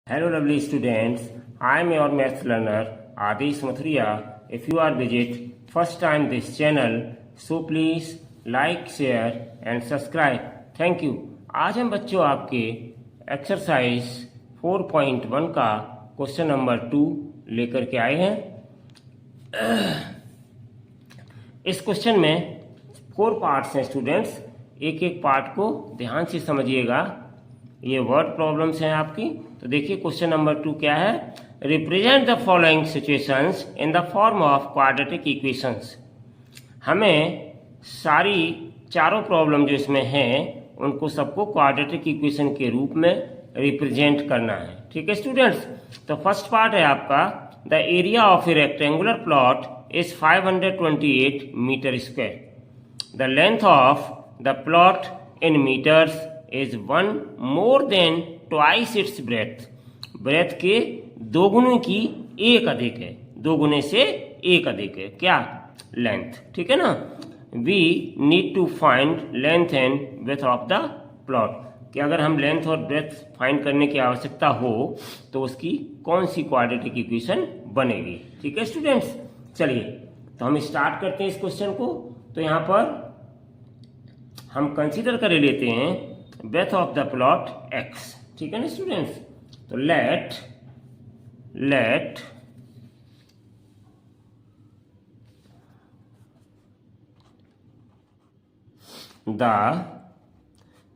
Hello lovely students, I am your maths learner Adish Mathuriya. If you are visit first time this channel, so please like, share and subscribe. Thank you. आज हम बच्चों आपके exercise 4.1 का question number 2 लेकर के आए हैं। इस क्वेश्चन में 4 पार्ट्स हैं स्टूडेंट्स, एक एक पार्ट को ध्यान से समझिएगा। ये वर्ड प्रॉब्लम्स हैं आपकी। तो देखिए क्वेश्चन नंबर 2 क्या है। Represent the following situations in the form of quadratic equations. हमें सारी चारों प्रॉब्लम जो इसमें हैं उनको सबको क्वाड्रेटिक इक्वेशन के रूप में रिप्रेजेंट करना है। ठीक है स्टूडेंट्स। तो फर्स्ट पार्ट है आपका, the area of a rectangular plot is 528 metre square. The length of the plot in metres is 1 more than twice its breadth. Breadth के दो गुने की एक अधिक है, दो गुने से एक अधिक है क्या, लेंथ। ठीक है ना। We need to find length and breadth of the plot कि अगर हम लेंथ और ब्रेथ फाइंड करने की आवश्यकता हो तो उसकी कौन सी क्वाड्रेटिक इक्वेशन बनेगी। ठीक है स्टूडेंट्स। चलिए तो हम स्टार्ट करते हैं इस क्वेश्चन को। तो यहाँ पर हम कंसीडर कर लेते हैं breadth of the plot x। ठीक है ना स्टूडेंट्स। तो let the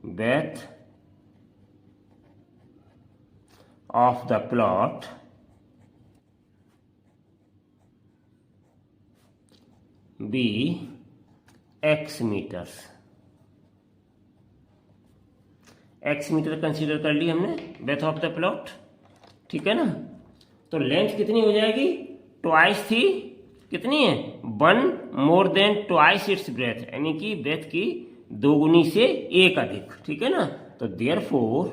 breadth of the plot be x meters। x metre consider कर ली हमने ब्रेथ ऑफ द प्लॉट। ठीक है ना। तो लेंथ कितनी हो जाएगी, ट्वाइस थी, कितनी है 1 more than twice its breath, यानी कि ब्रेथ की दोगुनी से एक अधिक। ठीक है ना। तो therefore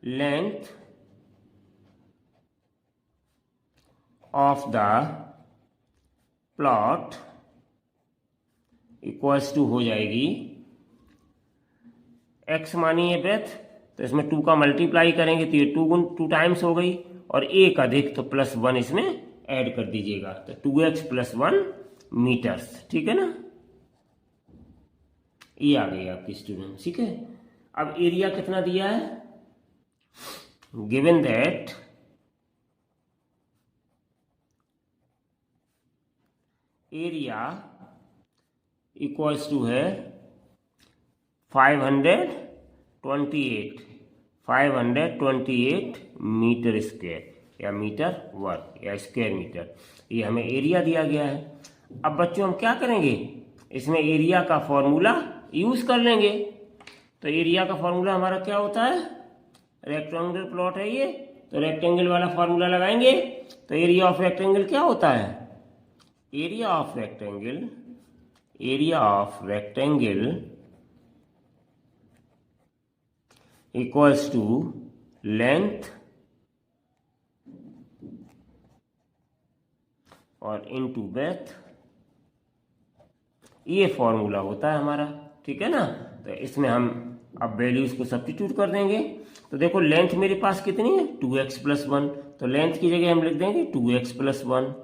length of the plot equals to हो जाएगी x मानी है ब्रेथ, तो इसमें 2 का मल्टीप्लाई करेंगे तो ये 2 टाइम्स हो गई, और एक अधिक तो +1 इसमें ऐड कर दीजिएगा, तो 2x + 1 मीटर्स। ठीक है ना। ये आ गई आपकी स्टूडेंट। ठीक है। अब एरिया कितना दिया है, given that area equals to है 528 मीटर स्क्वायर या मीटर वर्ग या स्क्वायर मीटर, ये हमें एरिया दिया गया है। अब बच्चों हम क्या करेंगे, इसमें एरिया का फॉर्मूला यूज कर लेंगे। तो एरिया का फॉर्मूला हमारा क्या होता है, रेक्टेंगुलर प्लॉट है ये, तो रेक्टेंगल वाला फॉर्मूला लगाएंगे। तो एरिया ऑफ रेक्टेंगल क्या होता है, area of rectangle equals to length और इनटू ब्रेथ, ये फॉर्मूला होता है हमारा। ठीक है ना। तो इसमें हम अब वैल्यूज को सब्स्टिट्यूट कर देंगे। तो देखो लेंथ मेरे पास कितनी है 2x + 1, तो लेंथ की जगह हम लिख देंगे 2x + 1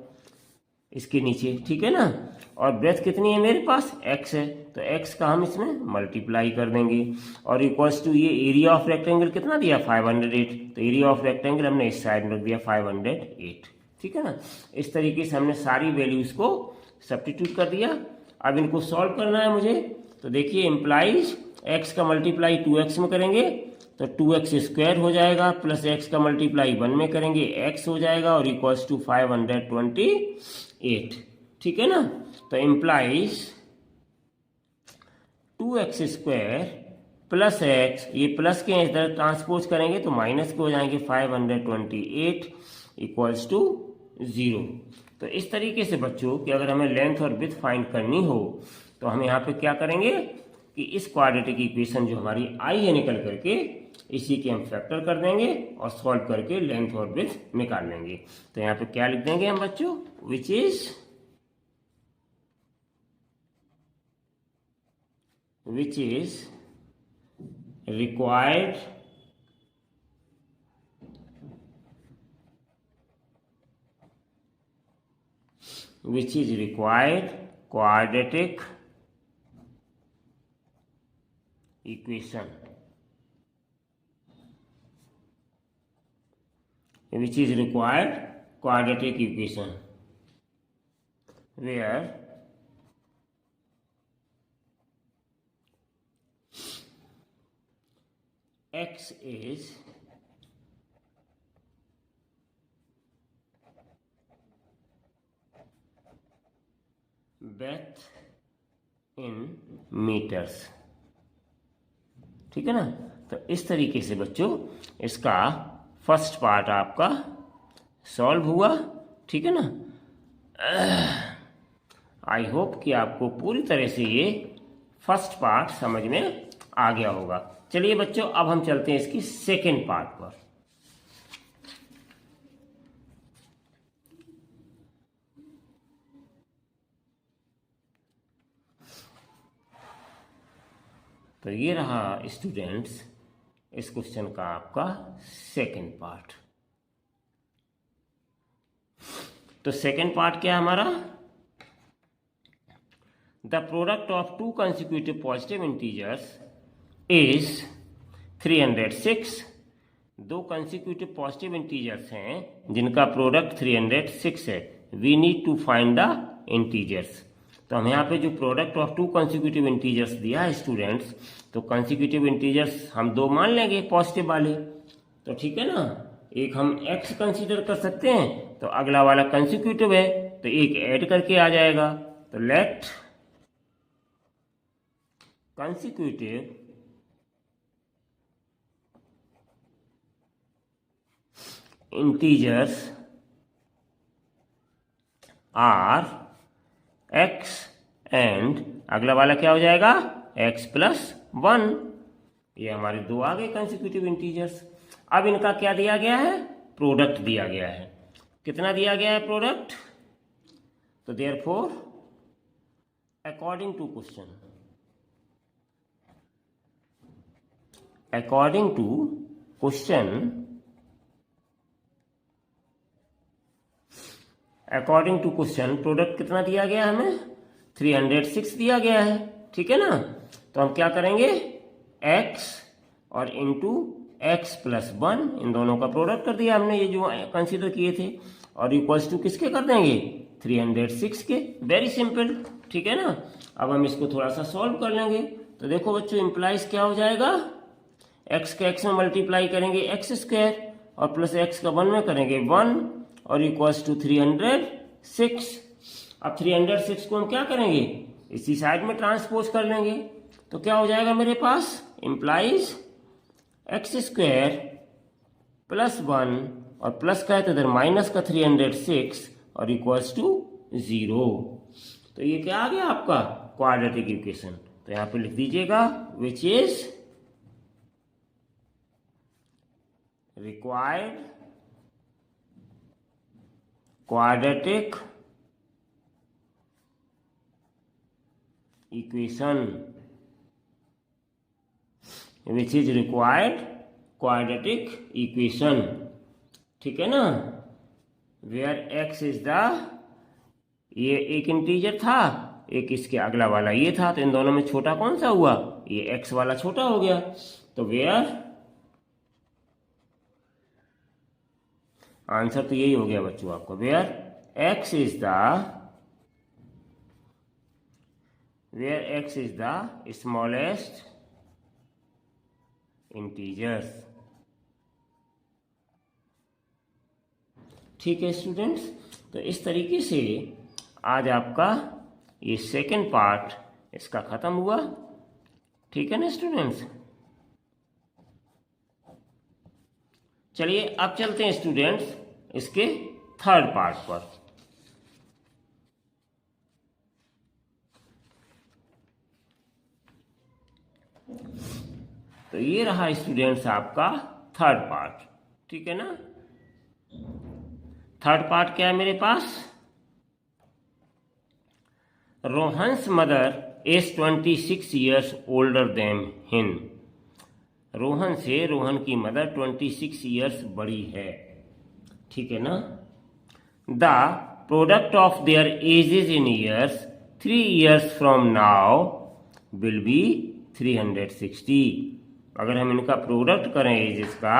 इसके नीचे। ठीक है ना। और ब्रेथ कितनी है मेरे पास, x है, तो x का हम इसमें मल्टीप्लाई कर देंगे, और इक्वल्स टू ये एरिया ऑफ रेक्टेंगल कितना दिया 508, तो एरिया ऑफ रेक्टेंगल हमने इस साइड में रख दिया 508। ठीक है ना। इस तरीके से हमने सारी वैल्यूज को सब्स्टिट्यूट कर दिया। अब इनको सॉल्व करना है मुझे। तो देखिए इम्प्लाइज x का मल्टीप्लाई 2x में करेंगे तो 2x² हो जाएगा, प्लस x का मल्टीप्लाई 1 में करेंगे x हो जाएगा, और इक्वल्स टू 528। ठीक है ना। तो इम्प्लाइज 2x² प्लस x, ये प्लस के इधर ट्रांसपोज करेंगे तो माइनस के हो जाएंगे 528 इक्वल्स टू 0। तो इस तरीके से बच्चों कि अगर हमें लेंथ और विड्थ फाइंड करनी हो तो हम यहाँ पे क्या करेंगे कि इस क्वाड्रेटिक इक्वेशन जो हमारी आई है निकल करके इसी के हम फैक्टर कर देंगे और सॉल्व करके लेंथ और विड्थ निकाल लेंगे। तो यहाँ पे क्या लिख देंगे हम बच्चों, which is required which is required quadratic equation, which is required quadratic equation, where x is breadth in meters। ठीक है ना। तो इस तरीके से बच्चों इसका फर्स्ट पार्ट आपका सॉल्व हुआ। ठीक है ना। आई होप कि आपको पूरी तरह से ये फर्स्ट पार्ट समझ में आ गया होगा। चलिए बच्चों अब हम चलते हैं इसकी सेकेंड पार्ट पर। तो ये रहा स्टूडेंट्स इस क्वेश्चन का आपका सेकेंड पार्ट। तो सेकेंड पार्ट क्या है हमारा, the product of two consecutive positive integers is 306। दो कंसेक्यूटिव पॉजिटिव इंटीजर्स हैं जिनका प्रोडक्ट 306 है। We need to find the integers. तो हम यहाँ पे जो product of two consecutive integers दिया है स्टूडेंट्स, तो कंसेक्यूटिव इंटीजर्स हम दो मान लेंगे पॉजिटिव वाले। तो ठीक है ना, एक हम x कंसीडर कर सकते हैं, तो अगला वाला कंसेक्यूटिव है तो एक ऐड करके आ जाएगा। तो let consecutive integers are x and अगला वाला क्या हो जाएगा x+1। ये हमारे दो आ गए कंसेक्यूटिव इंटीजर्स। अब इनका क्या दिया गया है, प्रोडक्ट दिया गया है। कितना दिया गया है प्रोडक्ट, तो therefore according to question, according to question, according to question product कितना दिया गया है हमें, 306 दिया गया है। ठीक है ना। तो हम क्या करेंगे, x और इंटू x+1 इन दोनों का प्रोडक्ट कर दिया हमने, ये जो कंसीडर किए थे, और इक्वल्स टू किसके कर देंगे 306 के। Very simple. ठीक है ना। अब हम इसको थोड़ा सा सॉल्व कर लेंगे। तो देखो बच्चों इम्प्लाइज क्या हो जाएगा, x के x में मल्टीप्लाई करेंगे x² और प्लस x का 1 में करेंगे 1 और इक्वल्स टू 306। अब 306 को हम क्या करेंगे, इसी साइड में ट्रांसपोज कर लेंगे। तो क्या हो जाएगा मेरे पास, इम्प्लाइज x² +1 और प्लस का है तो इधर माइनस का 306 और इक्वल्स टू 0। तो ये क्या आ गया आपका क्वाड्रेटिक इक्वेशन। तो यहां पे लिख दीजिएगा विच is required quadratic equation, which is required quadratic equation। ठीक है ना। where x is the, ये एक इंटीजर था, एक इसके अगला वाला ये था, तो इन दोनों में छोटा कौन सा हुआ, ये x वाला छोटा हो गया। तो where, आंसर तो यही हो गया बच्चों आपको, where x is the smallest integers. ठीक है स्टूडेंट्स। तो इस तरीके से आज आपका ये सेकेंड पार्ट इसका खत्म हुआ। ठीक है ना स्टूडेंट्स। चलिए अब चलते हैं स्टूडेंट्स इसके थर्ड पार्ट पर। तो ये रहा स्टूडेंट्स आपका थर्ड पार्ट। ठीक है ना। थर्ड पार्ट क्या है मेरे पास, Rohan's mother is 26 years older than him। Rohan से रोहन की मदर 26 years बड़ी है। ठीक है ना। The product of their edges in years 3 years from now will be 360। अगर हम इनका प्रोडक्ट करें एजेस का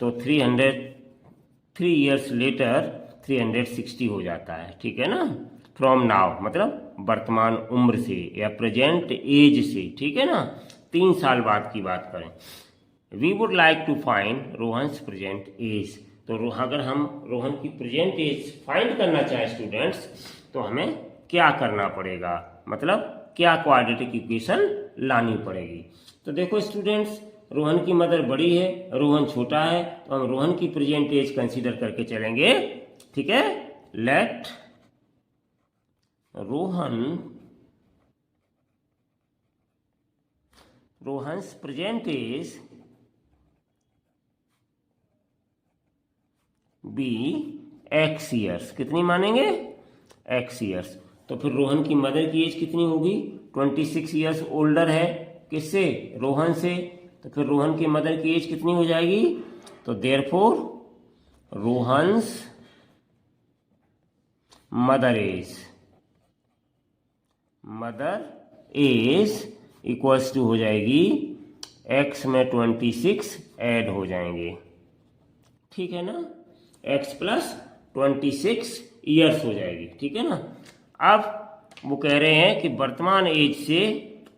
तो 3 years लेटर 360 हो जाता है, ठीक है ना। फ्रॉम नाउ मतलब वर्तमान उम्र से या प्रेजेंट एज से, ठीक है ना, 3 साल बाद की बात करें। We would like to find Rohan's present age. तो अगर हम रोहन की प्रेजेंट एज फाइंड करना चाहें स्टूडेंट्स, तो हमें क्या करना पड़ेगा, मतलब क्या क्वाड्रेटिक इक्वेशन लानी पड़ेगी। तो देखो स्टूडेंट्स, रोहन की मदर बड़ी है, रोहन छोटा है, तो हम रोहन की प्रेजेंट एज कंसीडर करके चलेंगे, ठीक है। Let Rohan's present age be x years. कितनी मानेंगे? X years. तो फिर रोहन की मदर की एज कितनी होगी? 26 ईयर्स ओल्डर है किससे? रोहन से। तो फिर रोहन की मदर की एज कितनी हो जाएगी? तो therefore Rohan's mother age equals to हो जाएगी एक्स में 26 ऐड हो जाएंगे, ठीक है ना, x प्लस 26 ईयर्स हो जाएगी, ठीक है ना। अब वो कह रहे हैं कि वर्तमान एज से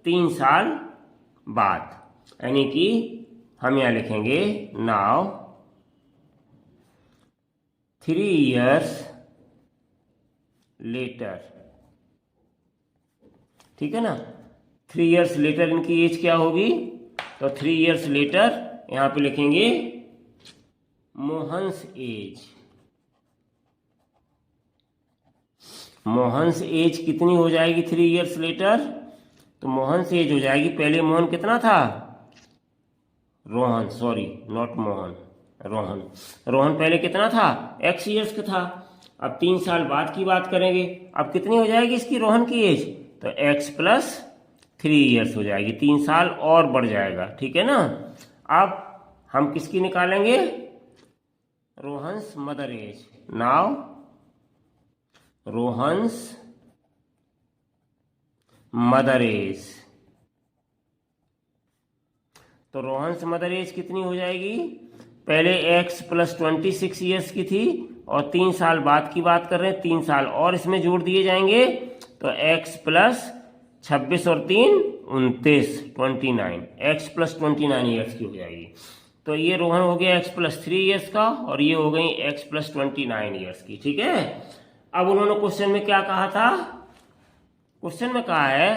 3 साल बाद, यानी कि हम यहाँ लिखेंगे नाउ 3 years लेटर, ठीक है ना। 3 years लेटर इनकी एज क्या होगी? तो 3 years लेटर यहाँ पे लिखेंगे मोहन्स एज। मोहन्स एज कितनी हो जाएगी 3 years लेटर? तो मोहन्स एज हो जाएगी, पहले मोहन कितना था? रोहन, सॉरी नॉट मोहन, रोहन पहले कितना था? x years का था। अब 3 साल बाद की बात करेंगे, अब कितनी हो जाएगी इसकी रोहन की एज? तो x प्लस 3 years हो जाएगी, 3 साल और बढ़ जाएगा, ठीक है ना। अब हम किसकी निकालेंगे? Rohan's mother age. Now Rohan's mother age. तो रोहन्स मदर एज कितनी हो जाएगी? पहले x प्लस 26 ईयर्स की थी और 3 साल बाद की बात कर रहे हैं, 3 साल और इसमें जोड़ दिए जाएंगे, तो x प्लस 26 और 3 29, 29, x प्लस 29 ईयर्स की हो जाएगी। तो ये रोहन हो गया x प्लस 3 ईयर्स का और ये हो गई x प्लस 29 ईयर्स की, ठीक है। अब उन्होंने क्वेश्चन में क्या कहा था? क्वेश्चन में कहा है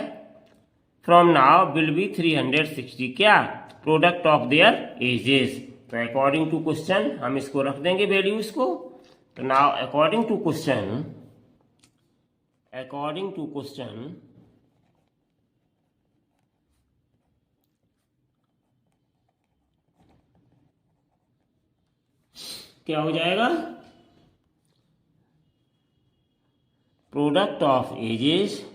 फ्रॉम नाउ विल बी 360, क्या? Product of their edges. तो अकॉर्डिंग टू क्वेश्चन हम इसको रख देंगे वैल्यूज को। तो नाउ अकॉर्डिंग टू क्वेश्चन क्या हो जाएगा? Product of ages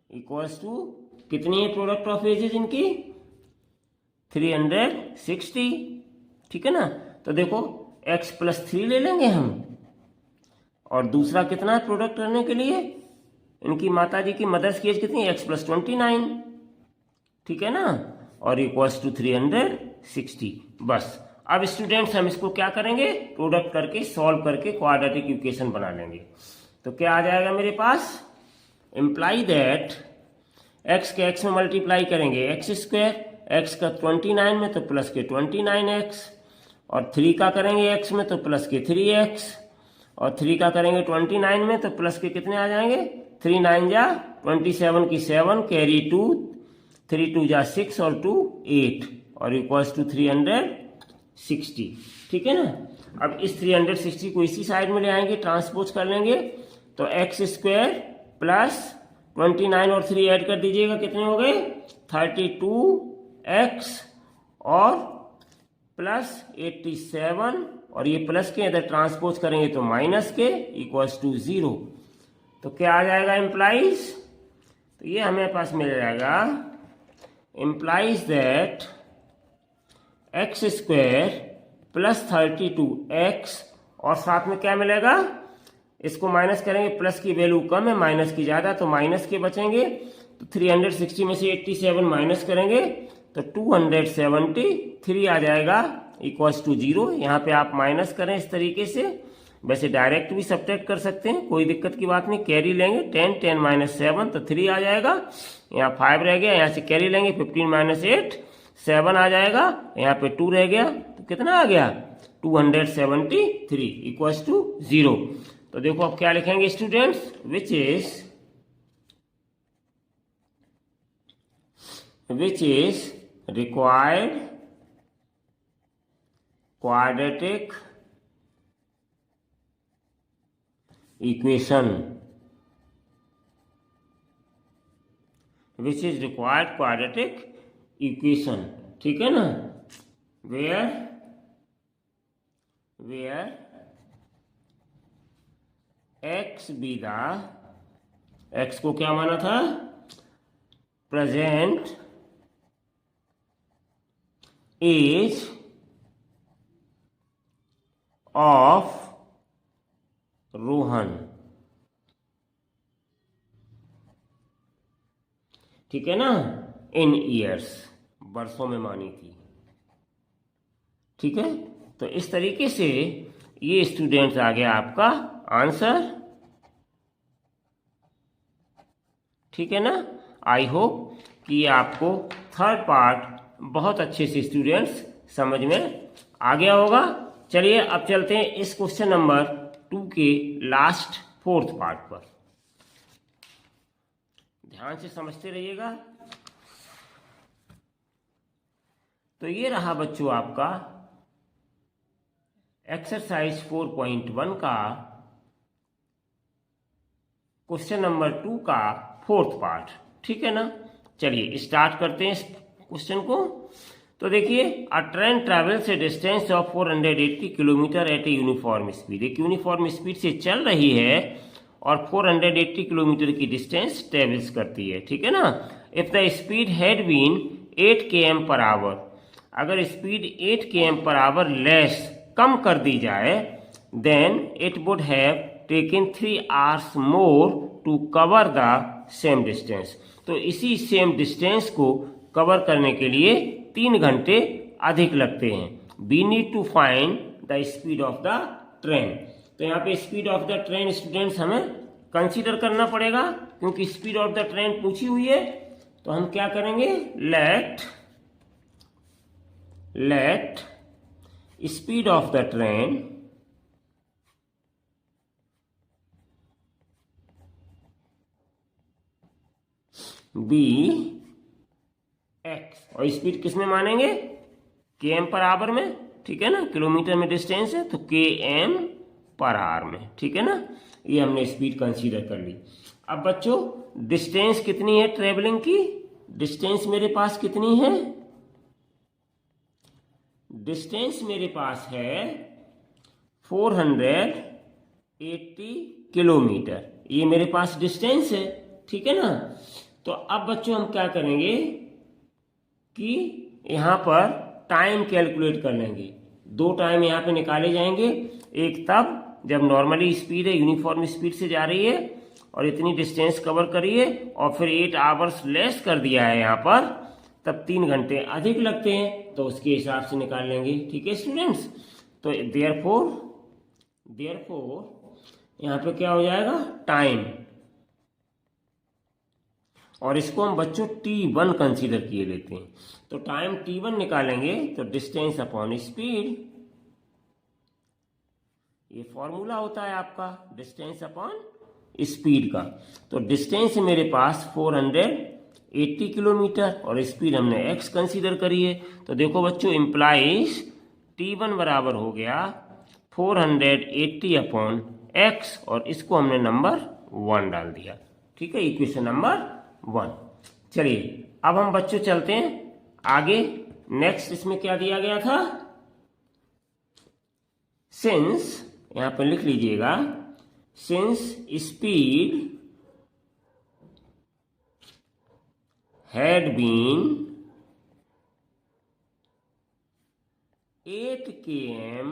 equals to, कितनी है प्रोडक्ट ऑफ एजेस इनकी? 360, ठीक है ना। तो देखो x प्लस 3 ले लेंगे हम, और दूसरा कितना है प्रोडक्ट करने के लिए? इनकी माता जी की मदर्स की एज कितनी है? x प्लस 29, ठीक है ना, और इक्वल्स टू 360। बस अब स्टूडेंट्स हम इसको क्या करेंगे? प्रोडक्ट करके सॉल्व करके क्वाड्रेटिक इक्वेशन बना लेंगे। तो क्या आ जाएगा मेरे पास? इम्प्लाई दैट x के x में मल्टीप्लाई करेंगे x स्क्वायर, x का 29 में तो प्लस के 29x, और 3 का करेंगे x में तो प्लस के 3x, और 3 का करेंगे 29 में तो प्लस के कितने आ जाएंगे? 3 9 जा 27 की 7 कैरी 2, 3 2 जा 6 और 2 8, और इक्वल्स टू 360, ठीक है ना। अब इस 360 को इसी साइड में ले आएंगे, ट्रांसपोज कर लेंगे, तो x स्क्वायर प्लस 29 और 3 ऐड कर दीजिएगा, कितने हो गए? 32x और प्लस 87, और ये प्लस के इधर ट्रांसपोज करेंगे तो माइनस के, इक्वल्स टू 0। तो क्या आ जाएगा? इम्प्लाइज, तो ये हमें पास मिल जाएगा implies that x square +32x और साथ में क्या मिलेगा, इसको माइनस करेंगे, प्लस की वैल्यू कम है माइनस की ज़्यादा, तो माइनस के बचेंगे। तो 360 में से 87 माइनस करेंगे तो 273 आ जाएगा इक्वल्स टू 0। यहाँ पे आप माइनस करें इस तरीके से, वैसे डायरेक्ट भी सब्ट्रैक्ट कर सकते हैं, कोई दिक्कत की बात नहीं। कैरी लेंगे 10 10 माइनस 7 तो 3 आ जाएगा, यहाँ 5 रह गया, यहाँ से कैरी लेंगे 15 माइनस 8 7 आ जाएगा, यहाँ पे 2 रह गया तो कितना आ गया 273 इक्वल्स टू 0। तो देखो अब क्या लिखेंगे students, which is required quadratic equation, which is required quadratic equation, ठीक है ना। Where x be the, x को क्या माना था, प्रेजेंट एज ऑफ रोहन, ठीक है ना, इन ईयर्स, वर्षों में मानी थी, ठीक है। तो इस तरीके से ये स्टूडेंट्स आ गया आपका आंसर, ठीक है ना। आई होप कि आपको थर्ड पार्ट बहुत अच्छे से स्टूडेंट्स समझ में आ गया होगा। चलिए अब चलते हैं इस क्वेश्चन नंबर 2 के लास्ट फोर्थ पार्ट पर, ध्यान से समझते रहिएगा। तो ये रहा बच्चों आपका एक्सरसाइज 4.1 का क्वेश्चन नंबर 2 का फोर्थ पार्ट, ठीक है ना। चलिए स्टार्ट करते हैं इस क्वेश्चन को। तो देखिए, a train travels a distance of 480 kilometre at a uniform speed, एक यूनिफॉर्म स्पीड से चल रही है और 480 किलोमीटर की डिस्टेंस ट्रेवल्स करती है, ठीक है ना। If the speed had been 8 km per hour, अगर speed 8 km per hour less, कम कर दी जाए, then it would have taken 3 hours more to cover the same distance, तो इसी सेम डिस्टेंस को कवर करने के लिए 3 घंटे अधिक लगते हैं। We need to find the speed of the train, तो यहाँ पे speed of the train students हमें कंसीडर करना पड़ेगा, क्योंकि स्पीड ऑफ द ट्रेन पूछी हुई है। तो हम क्या करेंगे, let speed of the train be x, और स्पीड किस में मानेंगे, km पर आवर में, ठीक है ना, किलोमीटर में डिस्टेंस है तो km पर आवर में, ठीक है ना। ये हमने स्पीड कंसीडर कर ली। अब बच्चों डिस्टेंस कितनी है ट्रेवलिंग की, डिस्टेंस मेरे पास कितनी है, डिस्टेंस मेरे पास है 480 किलोमीटर, ये मेरे पास डिस्टेंस है, ठीक है ना। तो अब बच्चों हम क्या करेंगे कि यहाँ पर टाइम कैलकुलेट कर लेंगे। 2 टाइम यहाँ पे निकाले जाएंगे, एक तब जब नॉर्मली स्पीड है, यूनिफॉर्म स्पीड से जा रही है और इतनी डिस्टेंस कवर करिए, और फिर 8 आवर्स लेस कर दिया है यहाँ पर, तब 3 घंटे अधिक लगते हैं, तो उसके हिसाब से निकाल लेंगे, ठीक है स्टूडेंट्स। तो देयरफॉर यहाँ पे क्या हो जाएगा, टाइम, और इसको हम बच्चों T1 कंसीडर किए लेते हैं। तो टाइम T1 निकालेंगे तो डिस्टेंस अपॉन स्पीड, ये फॉर्मूला होता है आपका डिस्टेंस अपॉन स्पीड का। तो डिस्टेंस मेरे पास 480 किलोमीटर और स्पीड हमने x कंसीडर करी है। तो देखो बच्चों, इम्प्लाइज T1 बराबर हो गया 480 अपॉन x, और इसको हमने नंबर 1 डाल दिया, ठीक है, इक्वेशन नंबर 1। चलिए अब हम बच्चों चलते हैं आगे। नेक्स्ट इसमें क्या दिया गया था, सिंस, यहां पर लिख लीजिएगा, since speed had been 8 km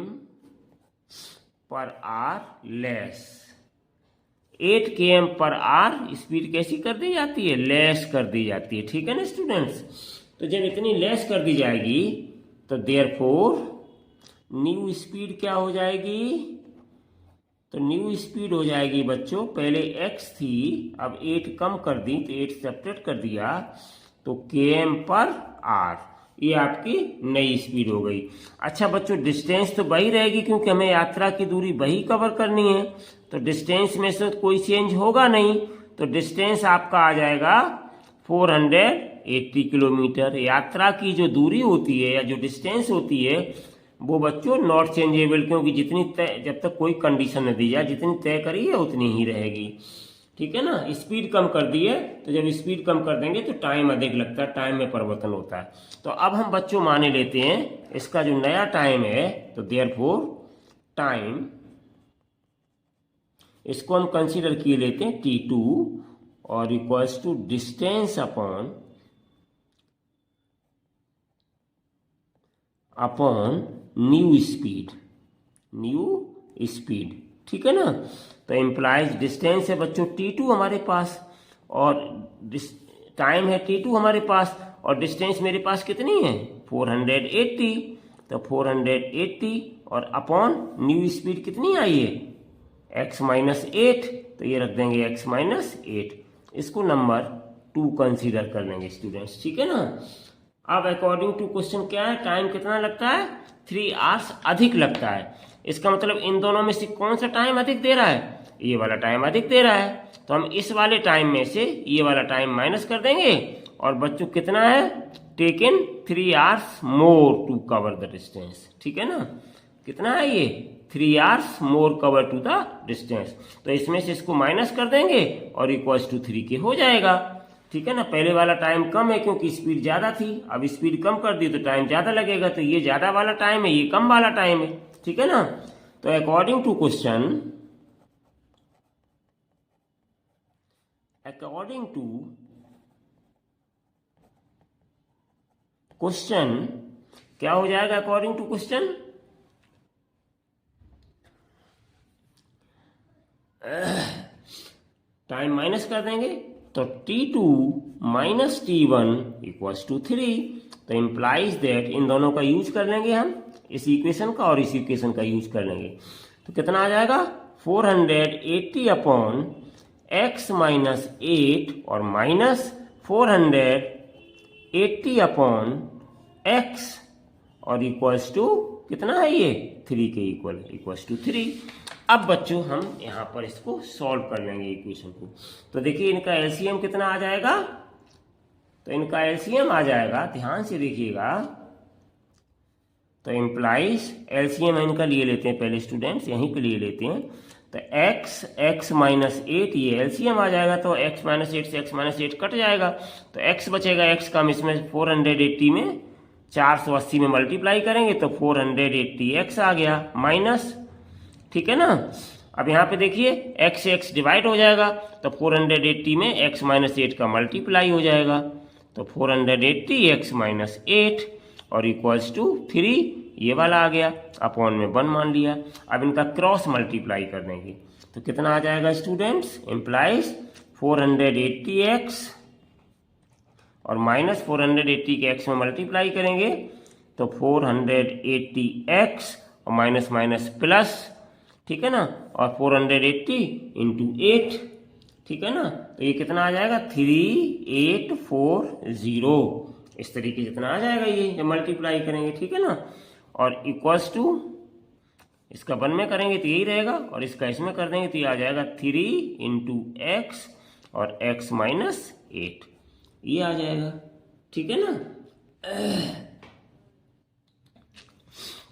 per hour less. 8 km per hour speed कैसी कर दी जाती है? लेस कर दी जाती है। ठीक है ना स्टूडेंट्स? तो जब इतनी लेस कर दी जाएगी तो देयरफॉर न्यू स्पीड क्या हो जाएगी? तो न्यू स्पीड हो जाएगी बच्चों, पहले x थी, अब 8 कम कर दी तो 8 सेपरेट कर दिया, तो km पर आर, ये आपकी नई स्पीड हो गई। अच्छा बच्चों, डिस्टेंस तो वही रहेगी क्योंकि हमें यात्रा की दूरी वही कवर करनी है, तो डिस्टेंस में से कोई चेंज होगा नहीं। तो डिस्टेंस आपका आ जाएगा 480 किलोमीटर। यात्रा की जो दूरी होती है या जो डिस्टेंस होती है वो बच्चों नॉट चेंजेबल, क्योंकि जितनी तय, जब तक कोई कंडीशन न दी जाए, जितनी तय करी है उतनी ही रहेगी। ठीक है ना? स्पीड कम कर दी है तो जब स्पीड कम कर देंगे तो टाइम अधिक लगता है, टाइम में परिवर्तन होता है। तो अब हम बच्चों माने लेते हैं इसका जो नया टाइम है, तो देयरफॉर टाइम, इसको हम कंसीडर किए लेते हैं t2 और equals to distance upon new speed. ठीक है ना? तो इम्प्लाइज डिस्टेंस है बच्चों t2 हमारे पास, और टाइम है t2 हमारे पास, और डिस्टेंस मेरे पास कितनी है? 480। तो 480 और अपॉन न्यू स्पीड कितनी आई है? x-8। तो ये रख देंगे x-8, इसको नंबर 2 कंसीडर कर लेंगे स्टूडेंट्स। ठीक है ना? अब अकॉर्डिंग टू क्वेश्चन क्या है? टाइम कितना लगता है? 3 आवर्स अधिक लगता है। इसका मतलब इन दोनों में से कौन सा टाइम अधिक दे रहा है? ये वाला टाइम अधिक दे रहा है। तो हम इस वाले टाइम में से ये वाला टाइम माइनस कर देंगे, और बच्चों कितना है? Taken 3 hours more to cover the distance. ठीक है ना? कितना है ये? 3 hours more cover to the distance. तो इसमें से इसको माइनस कर देंगे और इक्वल्स टू 3 के हो जाएगा। ठीक है ना? पहले वाला टाइम कम है क्योंकि स्पीड ज्यादा थी, अब स्पीड कम कर दी तो टाइम ज्यादा लगेगा, तो ये ज्यादा वाला टाइम है, ये कम वाला टाइम है। ठीक है ना? तो अकॉर्डिंग टू क्वेश्चन क्या हो जाएगा? According to question time minus कर देंगे तो t2 minus t1 equals to 3। तो इम्प्लाइज दैट, इन दोनों का यूज कर लेंगे हम, इस इक्वेशन का और इस इक्वेशन का यूज कर लेंगे। तो कितना आ जाएगा? 480 अपॉन x-8 और माइनस 480 अपॉन x और इक्वल्स टू कितना है ये? 3 के इक्वल्स टू 3। अब बच्चों हम यहाँ पर इसको सॉल्व कर लेंगे इक्वेशन को। तो देखिए इनका एलसीएम कितना आ जाएगा? तो इनका एलसीएम आ जाएगा, ध्यान से देखिएगा, तो इम्प्लाइज एलसीएम इनका लिए लेते हैं पहले स्टूडेंट्स, यहीं पे लिए लेते हैं। तो x-8 ये एलसीएम आ जाएगा, तो x-8 से x-8 कट जाएगा, तो x बचेगा। x का हम इसमें 480 में 480 में मल्टीप्लाई करेंगे तो 480x आ गया माइनस। ठीक है ना? अब यहाँ पे देखिए x से x डिवाइड हो जाएगा, तो 480 में x-8 का मल्टीप्लाई हो जाएगा, तो 480x-8 और इक्वल्स टू 3, ये वाला आ गया, अपॉन में 1 मान लिया। अब इनका क्रॉस मल्टीप्लाई कर देंगे तो कितना आ जाएगा स्टूडेंट्स? इम्प्लाइज 480x और माइनस 480 के x में मल्टीप्लाई करेंगे तो 480x और माइनस माइनस प्लस, ठीक है ना, और 480 इंटू 8, ठीक है ना, तो ये कितना आ जाएगा? 3840, इस तरीके जितना आ जाएगा ये जब मल्टीप्लाई करेंगे। ठीक है ना? और इक्वल्स टू इसका 1 में करेंगे तो यही रहेगा, और इसका इसमें कर देंगे तो ये आ जाएगा 3 इंटू एक्स और x-8, ये आ जाएगा। ठीक है ना?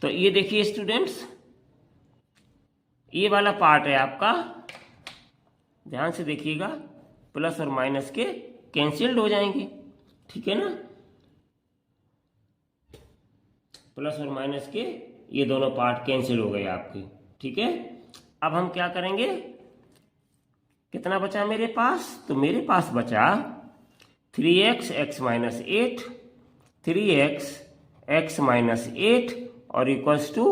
तो ये देखिए स्टूडेंट्स, ये वाला पार्ट है आपका, ध्यान से देखिएगा, प्लस और माइनस के कैंसिल्ड हो जाएंगे। ठीक है ना? प्लस और माइनस के ये दोनों पार्ट कैंसिल हो गए आपके। ठीक है? अब हम क्या करेंगे? कितना बचा मेरे पास? तो मेरे पास बचा 3x x-8, 3x x-8 और इक्वल्स टू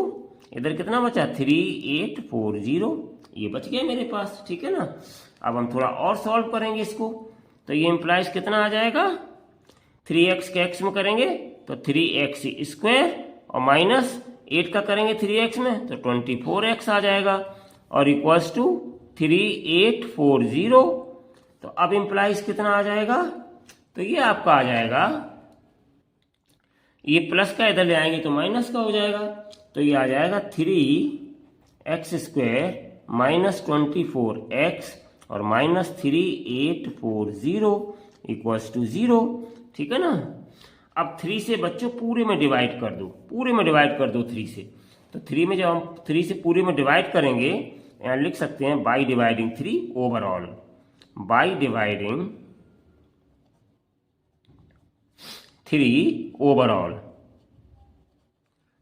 इधर कितना बचा 3840, ये बच गया मेरे पास, ठीक है ना। अब हम थोड़ा और सॉल्व करेंगे इसको, तो ये इम्प्लाइज कितना आ जाएगा, 3x के x में करेंगे तो 3x स्क्वायर और माइनस 8 का करेंगे 3x में तो 24x आ जाएगा और इक्वल्स टू 3840। तो अब इम्प्लाइज कितना आ जाएगा, तो ये आपका आ जाएगा, ये प्लस का इधर ले आएंगे तो माइनस का हो जाएगा, तो ये आ जाएगा 3x स्क्वायर माइनस 24x और माइनस 3840 इक्वल्स टू 0, ठीक है ना। अब 3 से बच्चों पूरे में डिवाइड कर दो, पूरे में डिवाइड कर दो 3 से, तो 3 में जब हम 3 से पूरे में डिवाइड करेंगे, यहाँ लिख सकते हैं by dividing 3 overall, by dividing 3 overall,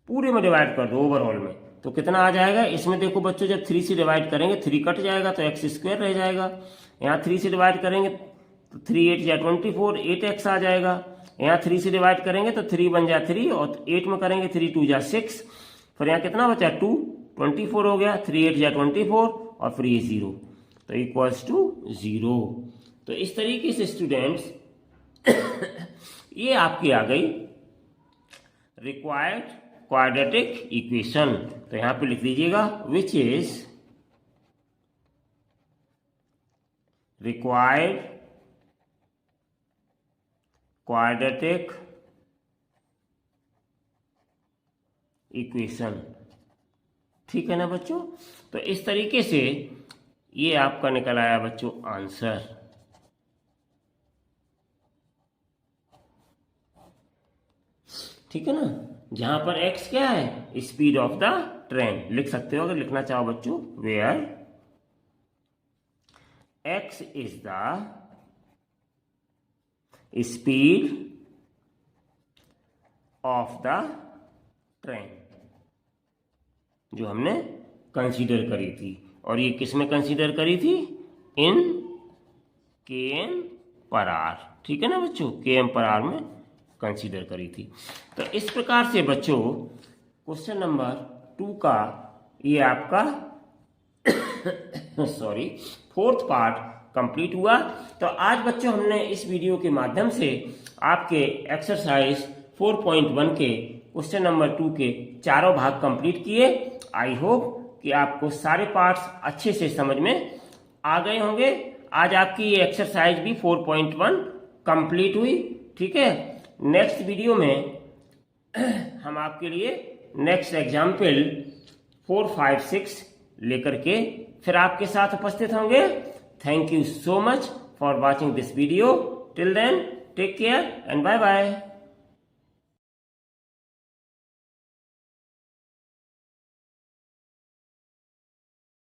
पूरे में डिवाइड कर दो ओवरऑल में, तो कितना आ जाएगा। इसमें देखो बच्चों जब 3 से डिवाइड करेंगे 3 कट जाएगा तो x स्क्वायर रह जाएगा, यहाँ 3 से डिवाइड करेंगे तो 3 8 या 24 8x आ जाएगा, यहाँ 3 से डिवाइड करेंगे तो 3 बन जाए 3 और 8 में करेंगे 3 2 जा 6, फिर यहाँ कितना बचा 2 24 हो गया, 3 8 या 24 और फिर ये 0, तो इक्वल्स टू 0। तो इस तरीके से स्टूडेंट्स ये आपकी आ गई रिक्वायर्ड क्वाड्रेटिक इक्वेशन। तो यहां पे लिख दीजिएगा विच इज रिक्वायर्ड क्वाड्रेटिक इक्वेशन, ठीक है ना बच्चों। तो इस तरीके से ये आपका निकल आया बच्चों आंसर, ठीक है ना। जहां पर x क्या है, स्पीड ऑफ द ट्रेन लिख सकते हो अगर लिखना चाहो बच्चों, where x is the speed of the train, जो हमने कंसीडर करी थी, और ये किस में कंसीडर करी थी, इन km पर आर, ठीक है ना बच्चों, km पर आर में कंसीडर करी थी। तो इस प्रकार से बच्चों क्वेश्चन नंबर 2 का ये आपका सॉरी 4th पार्ट कंप्लीट हुआ। तो आज बच्चों हमने इस वीडियो के माध्यम से आपके एक्सरसाइज 4.1 के क्वेश्चन नंबर 2 के चारों भाग कंप्लीट किए। आई होप कि आपको सारे पार्ट्स अच्छे से समझ में आ गए होंगे। आज आपकी ये एक्सरसाइज भी 4.1 कंप्लीट हुई, ठीक है। नेक्स्ट वीडियो में हम आपके लिए नेक्स्ट एग्जाम्पल 4, 5, 6 लेकर के फिर आपके साथ उपस्थित होंगे। Thank you so much for watching this video. Till then take care and bye bye.